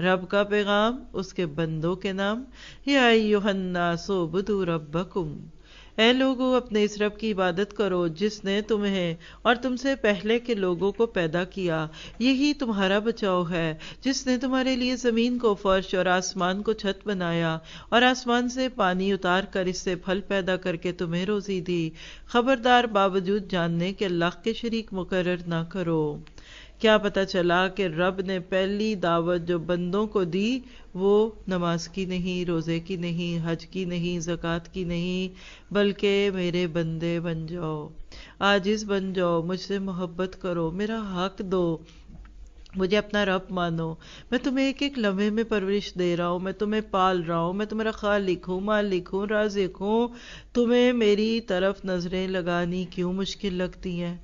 رب کا پیغام، اس کے بندوں کے نام۔ یا ایھا الناس اعبدوا ربکم، اے لوگو اپنے اس رب کی عبادت کرو جس نے تمہیں اور تم سے پہلے کے لوگوں کو پیدا کیا، یہی تمہارا بچاؤ ہے، جس نے تمہارے لیے زمین کو فرش اور آسمان کو چھت بنایا، اور آسمان سے پانی اتار کر اس سے پھل پیدا کر کے تمہیں روزی دی۔ خبردار، باوجود جاننے کہ اللہ کے شریک مقرر نہ کرو۔ کیا پتہ چلا کہ رب نے پہلی دعوت جو بندوں کو دی وہ نماز کی نہیں، روزے کی نہیں، حج کی نہیں، زکوٰۃ کی نہیں، بلکہ میرے بندے بن جاؤ، عاجز بن جاؤ، مجھ سے محبت کرو، میرا حق دو، مجھے اپنا رب مانو۔ میں تمہیں ایک ایک لمحے میں پرورش دے رہا ہوں، میں تمہیں پال رہا ہوں، میں تمہارا خالق ہوں، مالک ہوں، رازق ہوں۔ تمہیں میری طرف نظریں لگانی کیوں مشکل لگتی ہیں؟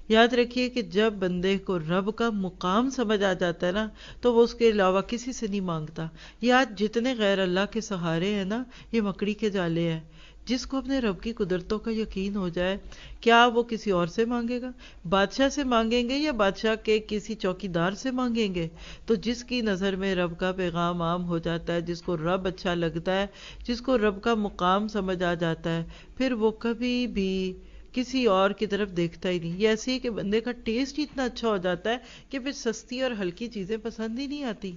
یاد رکھیے کہ جب بندے کو رب کا مقام سمجھ آ جاتا ہے نا تو وہ اس کے علاوہ کسی سے نہیں مانگتا۔ یہ آج جتنے غیر اللہ کے سہارے ہیں نا، یہ مکڑی کے جالے ہیں۔ جس کو اپنے رب کی قدرتوں کا یقین ہو جائے، کیا وہ کسی اور سے مانگے گا؟ بادشاہ سے مانگیں گے یا بادشاہ کے کسی چوکیدار سے مانگیں گے؟ تو جس کی نظر میں رب کا پیغام عام ہو جاتا ہے، جس کو رب اچھا لگتا ہے، جس کو رب کا مقام سمجھ آ جاتا ہے، پھر وہ کبھی بھی کسی اور کی طرف دیکھتا ہی نہیں۔ یہ ایسے ہی کہ بندے کا ٹیسٹ ہی اتنا اچھا ہو جاتا ہے کہ پھر سستی اور ہلکی چیزیں پسند ہی نہیں آتی۔